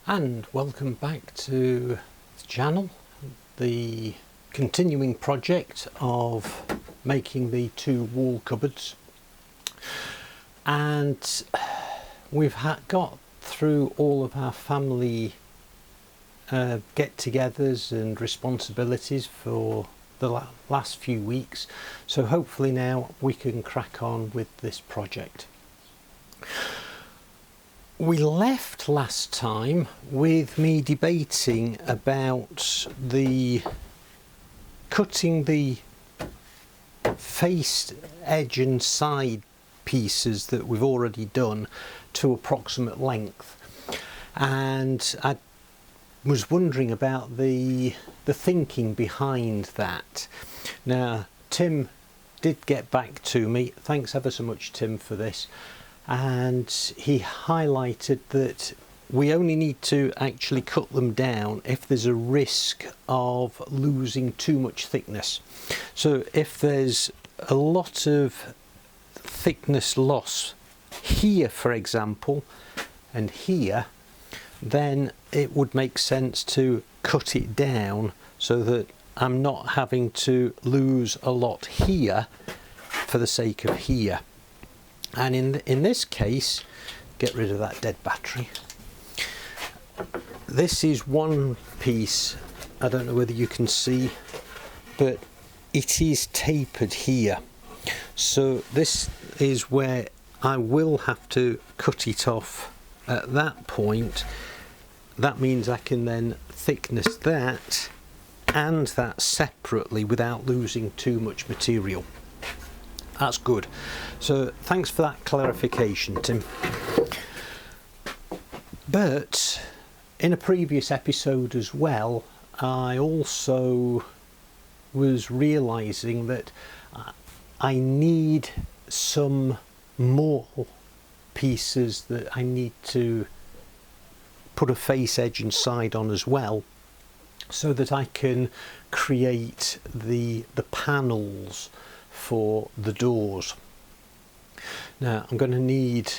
And welcome back to the channel, the continuing project of making the two wall cupboards. And we've got through all of our family get-togethers and responsibilities for the last few weeks, so hopefully now we can crack on with this project. We left last time with me debating about cutting the face, edge and side pieces that we've already done to approximate length, and I was wondering about the thinking behind that. Now Tim did get back to me, thanks ever so much Tim for this, and he highlighted that we only need to actually cut them down if there's a risk of losing too much thickness. So if there's a lot of thickness loss here, for example, and here, then it would make sense to cut it down so that I'm not having to lose a lot here for the sake of here. And in this case, get rid of that dead battery. This is one piece, I don't know whether you can see, but it is tapered here. So this is where I will have to cut it off at that point. That means I can then thickness that and that separately without losing too much material. That's good. So thanks for that clarification, Tim. But in a previous episode as well, I also was realizing that I need some more pieces that I need to put a face, edge and side on as well, so that I can create the panels for the doors. Now I'm going to need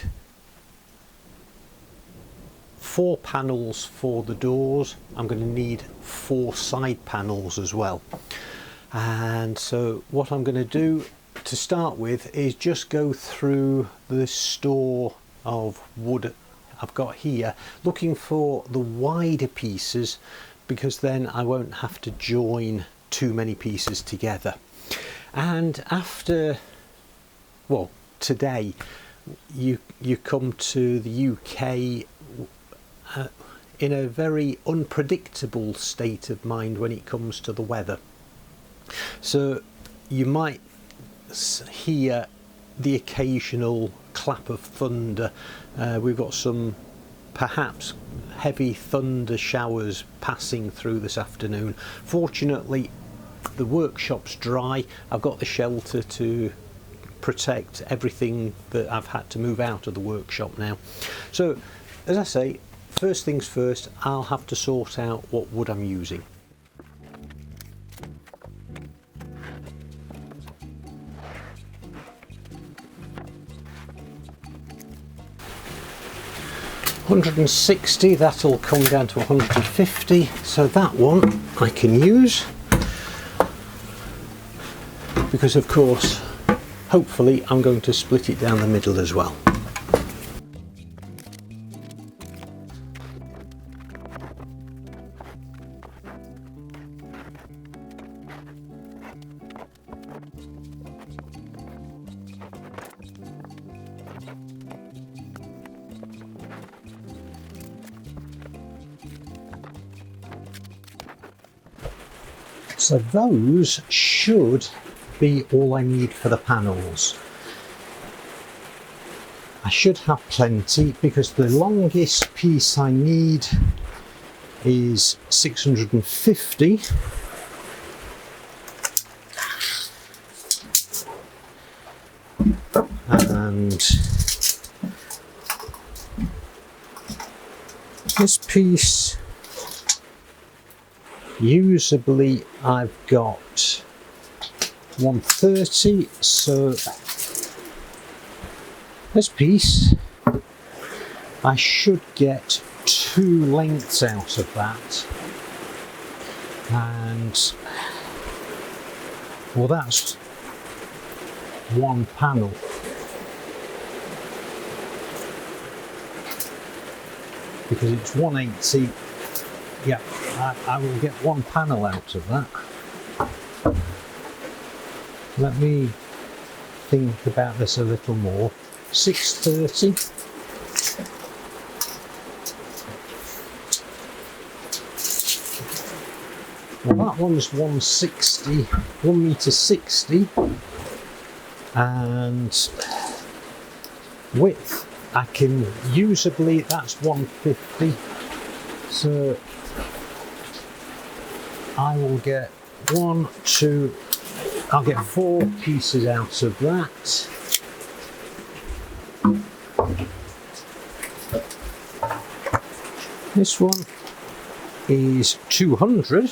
4 panels for the doors. I'm going to need 4 side panels as well. And so what I'm going to do to start with is just go through the store of wood I've got here, looking for the wider pieces, because then I won't have to join too many pieces together. And after, well, today you come to the UK in a very unpredictable state of mind when it comes to the weather. So you might hear the occasional clap of thunder. We've got some perhaps heavy thunder showers passing through this afternoon. Fortunately, the workshop's dry. I've got the shelter to protect everything that I've had to move out of the workshop now. So as I say, first things first, I'll have to sort out what wood I'm using. $160, that'll come down to 150, so that one I can use, because of course hopefully I'm going to split it down the middle as well. So those should be all I need for the panels. I should have plenty, because the longest piece I need is 650. And this piece, usably I've got 130, so this piece I should get two lengths out of that, and well, that's one panel. Because it's 180, yeah, I will get one panel out of that. Let me think about this a little more. 630. Well, that one's 160, 1 meter 60, and width, I can usably, that's 150, so I will get I'll get 4 pieces out of that. This one is 200,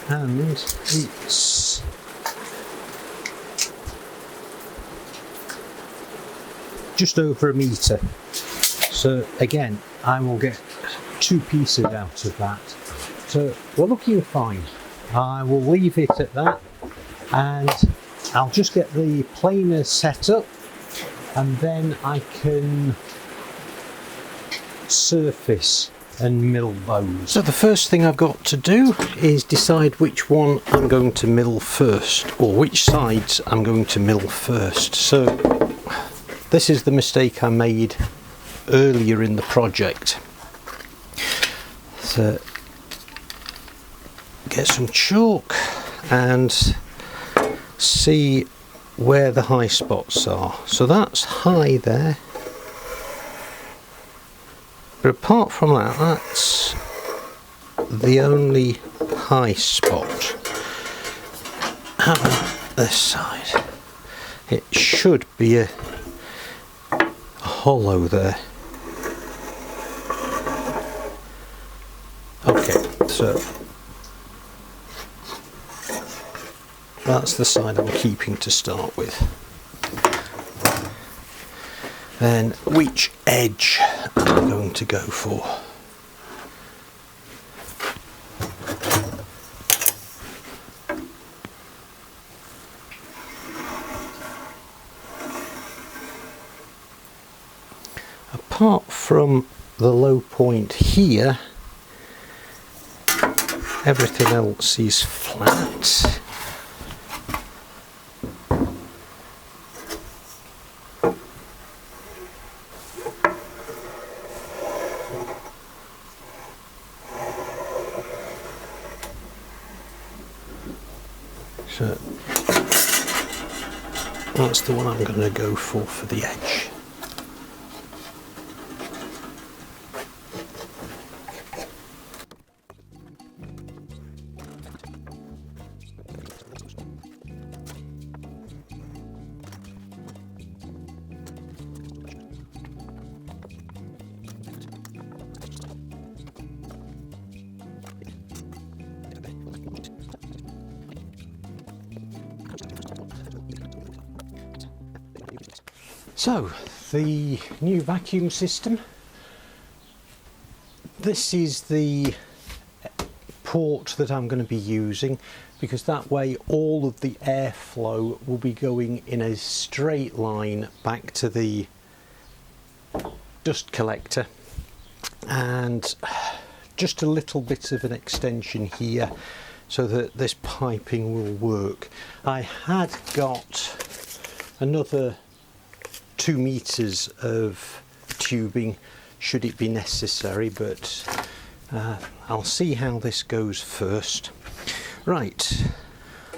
and it's just over a metre. So again, I will get 2 pieces out of that. So we're looking fine. I will leave it at that, and I'll just get the planer set up, and then I can surface and mill those. So the first thing I've got to do is decide which one I'm going to mill first, or which sides I'm going to mill first. So this is the mistake I made earlier in the project. So get some chalk and see where the high spots are. So that's high there, but apart from that, that's the only high spot. How about this side? It should be a hollow there. Okay, so that's the side I'm keeping to start with. Then which edge am I going to go for? Apart from the low point here, everything else is flat. So that's the one I'm going to go for the edge. So, the new vacuum system. This is the port that I'm going to be using, because that way all of the airflow will be going in a straight line back to the dust collector, and just a little bit of an extension here so that this piping will work. I had got another 2 meters of tubing should it be necessary, but I'll see how this goes first. Right,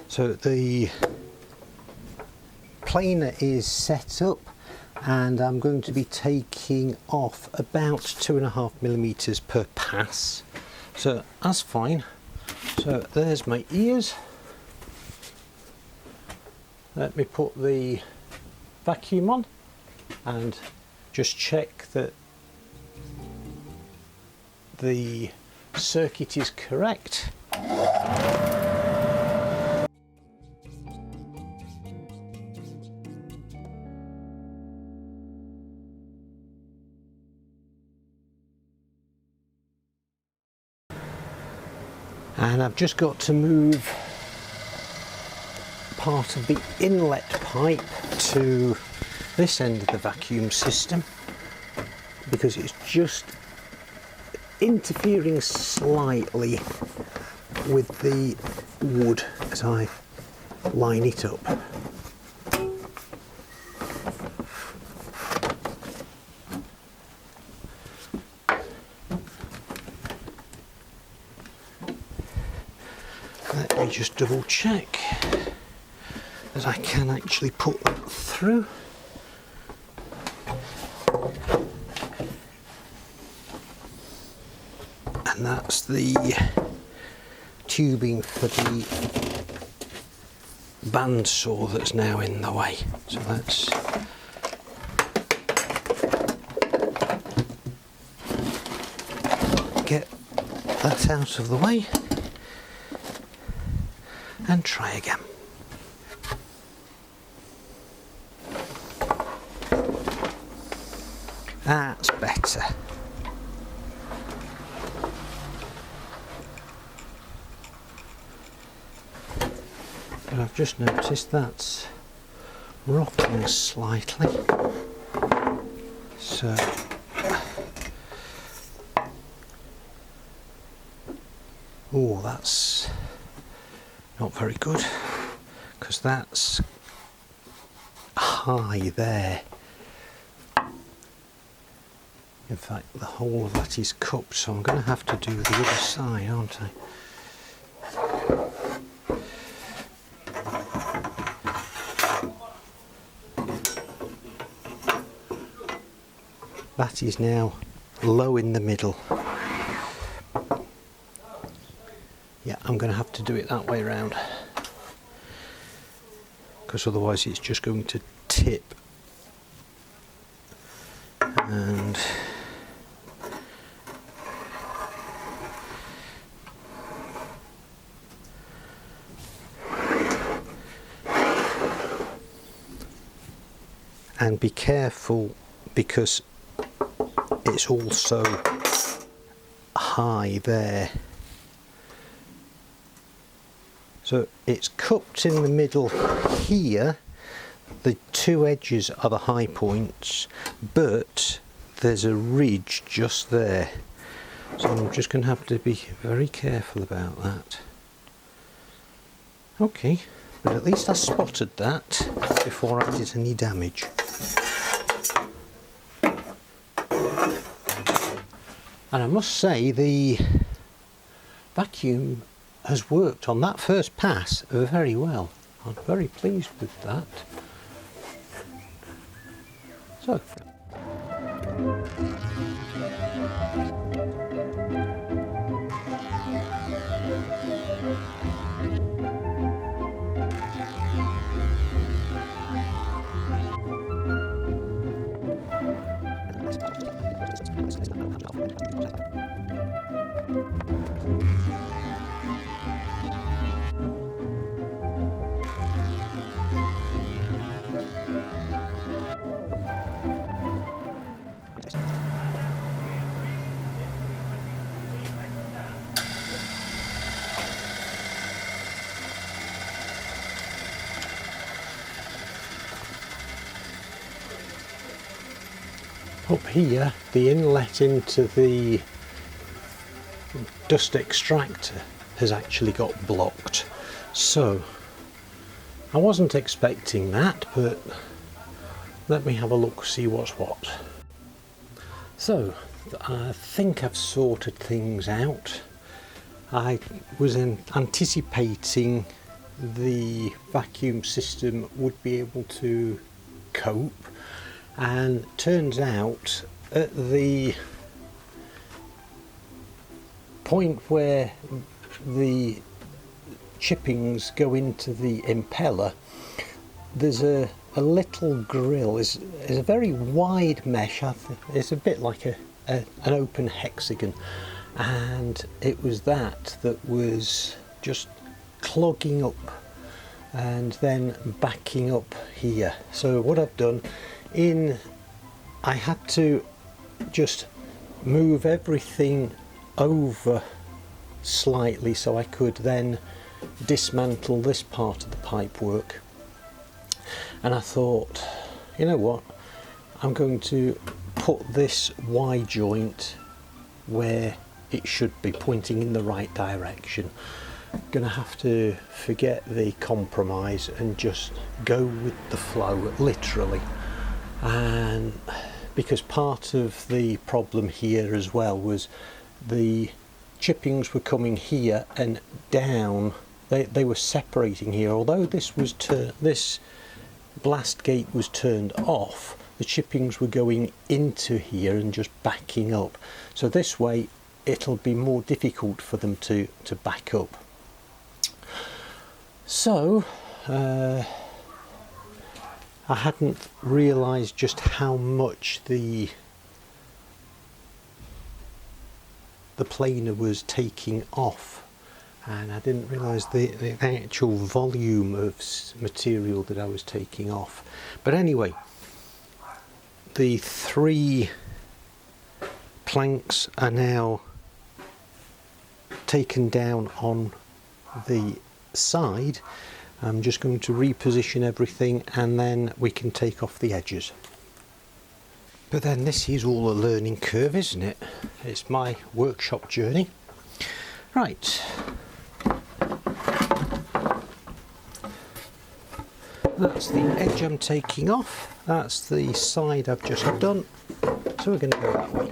so the planer is set up, and I'm going to be taking off about 2.5 millimeters per pass, so that's fine. So there's my ears. Let me put the vacuum on and just check that the circuit is correct. And I've just got to move part of the inlet pipe to this end of the vacuum system because it's just interfering slightly with the wood as I line it up. Let me just double check that I can actually put that through. And that's the tubing for the bandsaw that's now in the way. So let's get that out of the way and try again. That's better. But I've just noticed that's rocking slightly. So oh, that's not very good because that's high there. In fact, the whole of that is cupped, so I'm going to have to do the other side, aren't I? That is now low in the middle. Yeah, I'm going to have to do it that way around because otherwise it's just going to tip. And be careful because it's also high there. So it's cupped in the middle here. The two edges are the high points, but there's a ridge just there. So I'm just going to have to be very careful about that. Okay, but at least I spotted that before I did any damage. And I must say the vacuum has worked on that first pass very well. I'm very pleased with that. So. Up here, the inlet into the dust extractor has actually got blocked. So I wasn't expecting that, but let me have a look, see what's what. So I think I've sorted things out. I was anticipating the vacuum system would be able to cope, and turns out at the point where the chippings go into the impeller, there's a little grill. It's a very wide mesh. It's a bit like an open hexagon, and it was that was just clogging up and then backing up here. So what I've done, I had to just move everything over slightly so I could then dismantle this part of the pipework. And I thought, you know what, I'm going to put this Y joint where it should be, pointing in the right direction. I'm going to have to forget the compromise and just go with the flow, literally. And because part of the problem here as well was the chippings were coming here and down, they were separating here. Although this was this blast gate was turned off, the chippings were going into here and just backing up. So this way it'll be more difficult for them to back up. So I hadn't realised just how much the planer was taking off, and I didn't realise the actual volume of material that I was taking off. But anyway, the 3 planks are now taken down on the side. I'm just going to reposition everything and then we can take off the edges. But then this is all a learning curve, isn't it? It's my workshop journey. Right. That's the edge I'm taking off. That's the side I've just done. So we're going to go that way.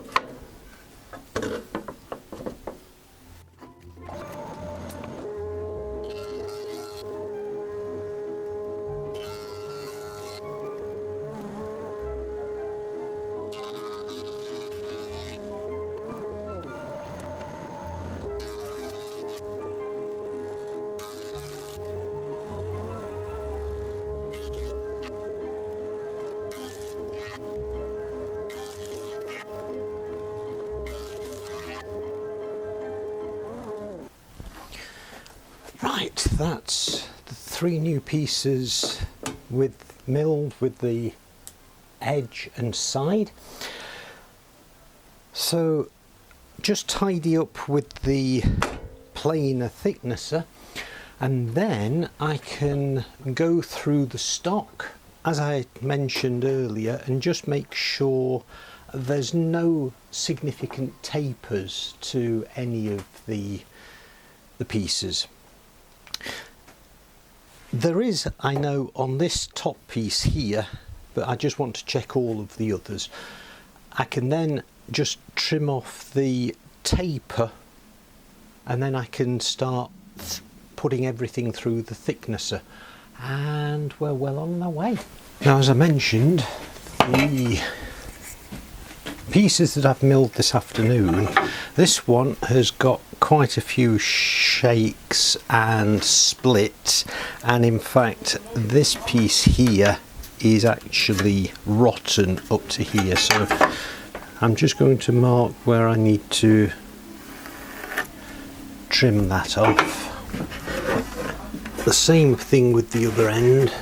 Right, that's the 3 new pieces milled with the edge and side. So just tidy up with the planer thicknesser, and then I can go through the stock as I mentioned earlier and just make sure there's no significant tapers to any of the pieces. There is, I know, on this top piece here, but I just want to check all of the others. I can then just trim off the taper and then I can start putting everything through the thicknesser, and we're well on our way. Now, as I mentioned, the pieces that I've milled this afternoon, this one has got quite a few shakes and splits, and in fact this piece here is actually rotten up to here, so I'm just going to mark where I need to trim that off. The same thing with the other end.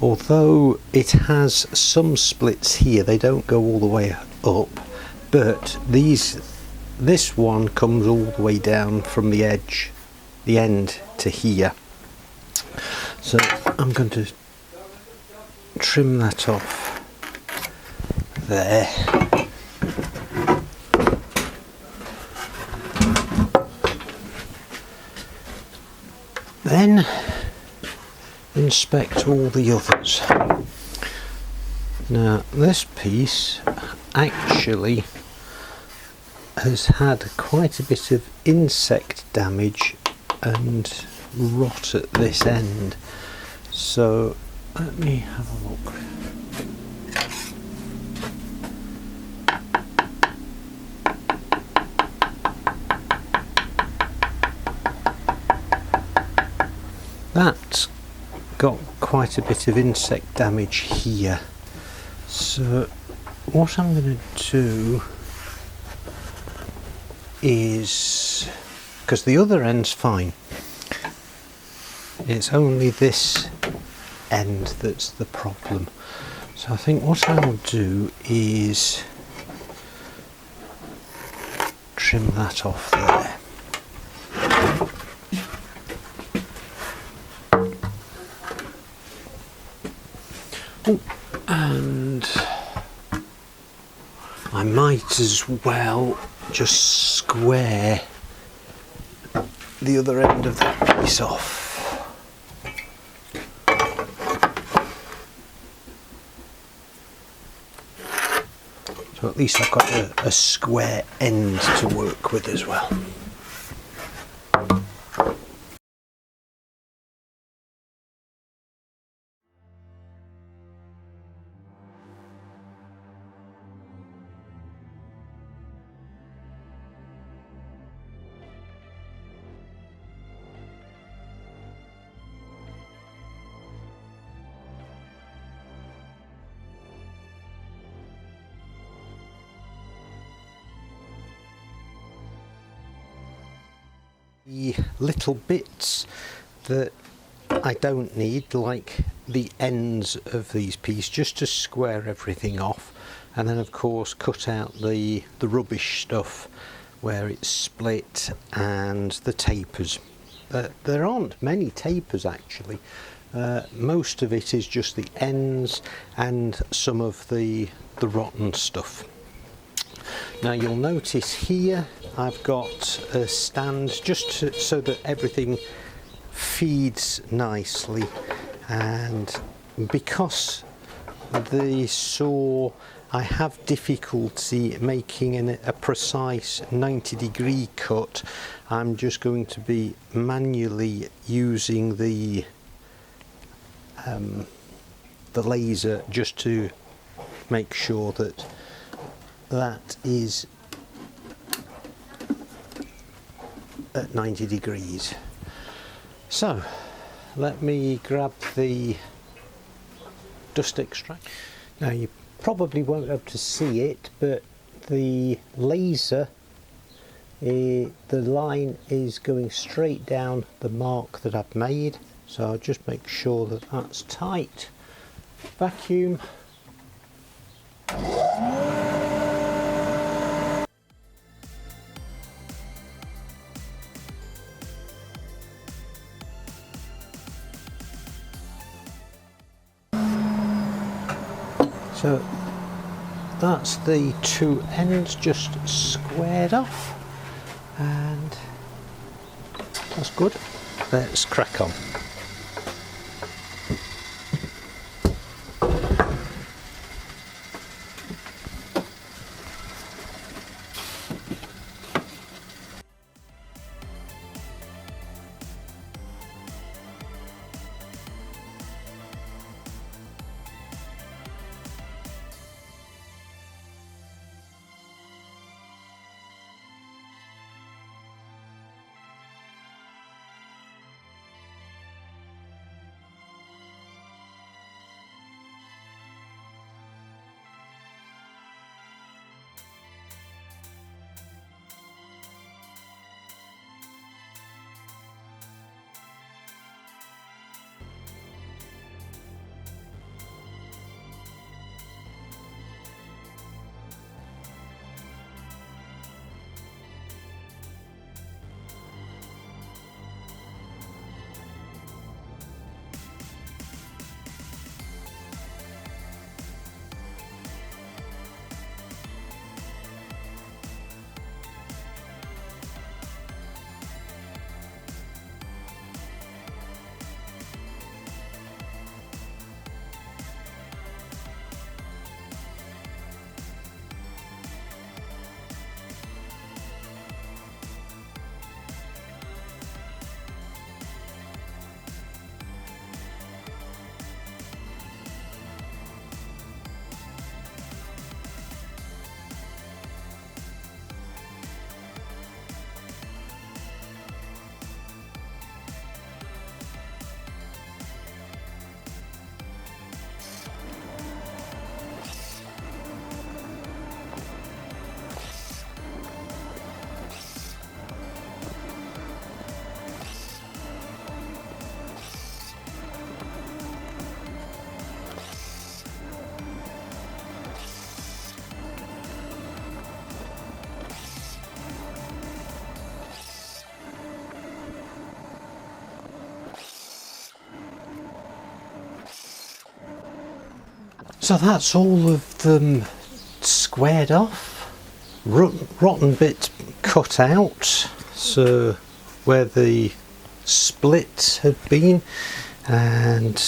Although it has some splits here, they don't go all the way up, but this one comes all the way down from the edge, the end to here. So I'm going to trim that off there. Then inspect all the others. Now this piece actually has had quite a bit of insect damage and rot at this end, so let me have a look. That's got quite a bit of insect damage here, so what I'm going to do is, because the other end's fine, it's only this end that's the problem, So I think what I'll do is trim that off there. Oh, and I might as well just square the other end of that piece off. So at least I've got a square end to work with as well. The little bits that I don't need, like the ends of these pieces, just to square everything off, and then of course cut out the rubbish stuff where it's split and the tapers. There aren't many tapers actually. Most of it is just the ends and some of the rotten stuff. Now you'll notice here I've got a stand just so that everything feeds nicely, and because the saw, I have difficulty making a precise 90-degree cut. I'm just going to be manually using the laser just to make sure that that is at 90 degrees. So let me grab the dust extract. Now you probably won't be able to see it, but the laser, the line is going straight down the mark that I've made, so I'll just make sure that that's tight. Vacuum. So that's the two ends just squared off, and that's good. Let's crack on. So that's all of them squared off, rotten bit cut out, so where the splits had been, and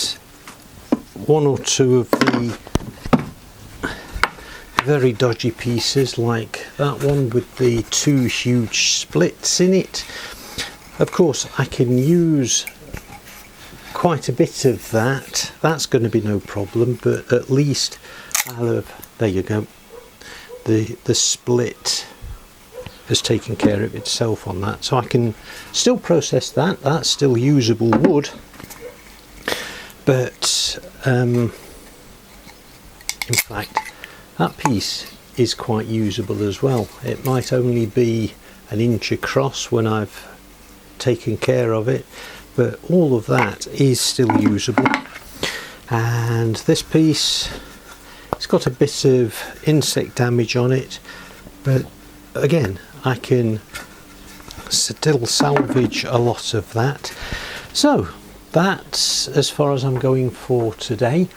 one or two of the very dodgy pieces like that one with the two huge splits in it. Of course I can use quite a bit of that, that's going to be no problem, but at least I'll have, there you go, the split has taken care of itself on that, so I can still process that, that's still usable wood, but in fact that piece is quite usable as well. It might only be an inch across when I've taken care of it, but all of that is still usable. And this piece, it's got a bit of insect damage on it, but again I can still salvage a lot of that. So that's as far as I'm going for today,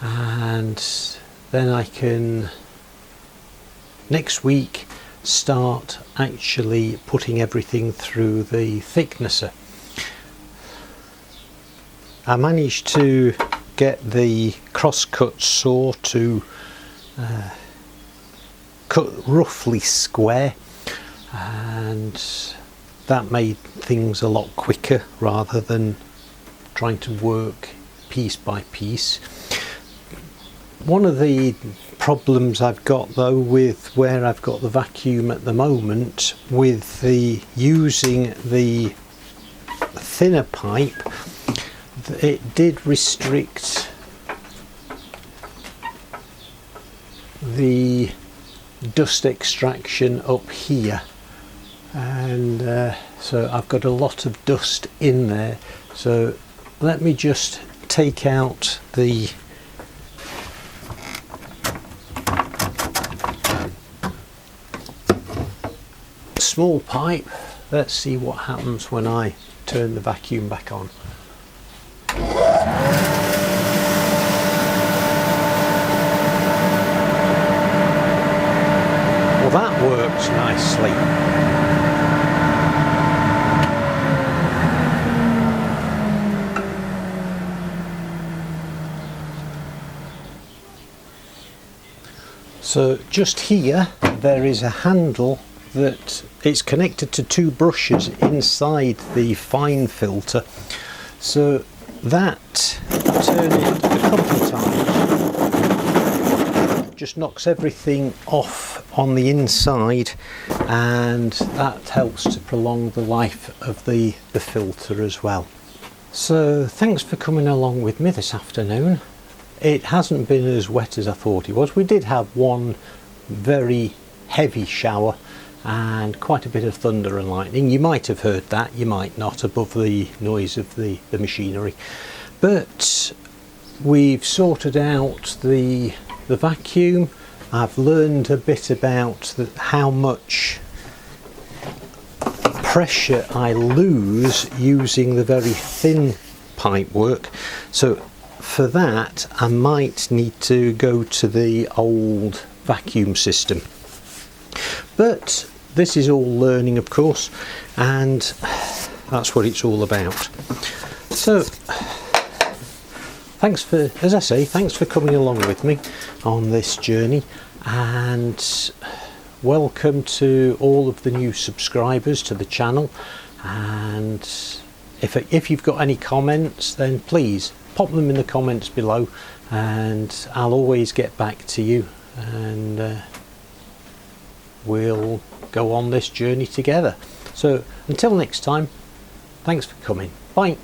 and then I can next week start actually putting everything through the thicknesser. I managed to get the crosscut saw to cut roughly square, and that made things a lot quicker rather than trying to work piece by piece. One of the problems I've got though with where I've got the vacuum at the moment, with the using the thinner pipe, it did restrict the dust extraction up here, and so I've got a lot of dust in there. So let me just take out the small pipe. Let's see what happens when I turn the vacuum back on. Well, that works nicely. So just here there is a handle that it's connected to two brushes inside the fine filter, so that, turn it a couple of times, just knocks everything off on the inside, and that helps to prolong the life of the filter as well. So thanks for coming along with me this afternoon. It hasn't been as wet as I thought it was. We did have one very heavy shower and quite a bit of thunder and lightning. You might have heard that, you might not, above the noise of the machinery. But we've sorted out the vacuum. I've learned a bit about how much pressure I lose using the very thin pipe work. So for that I might need to go to the old vacuum system. But this is all learning, of course, and that's what it's all about. So thanks for, as I say, thanks for coming along with me on this journey, and welcome to all of the new subscribers to the channel. And if you've got any comments, then please pop them in the comments below, and I'll always get back to you, and we'll go on this journey together. So until next time, thanks for coming. Bye.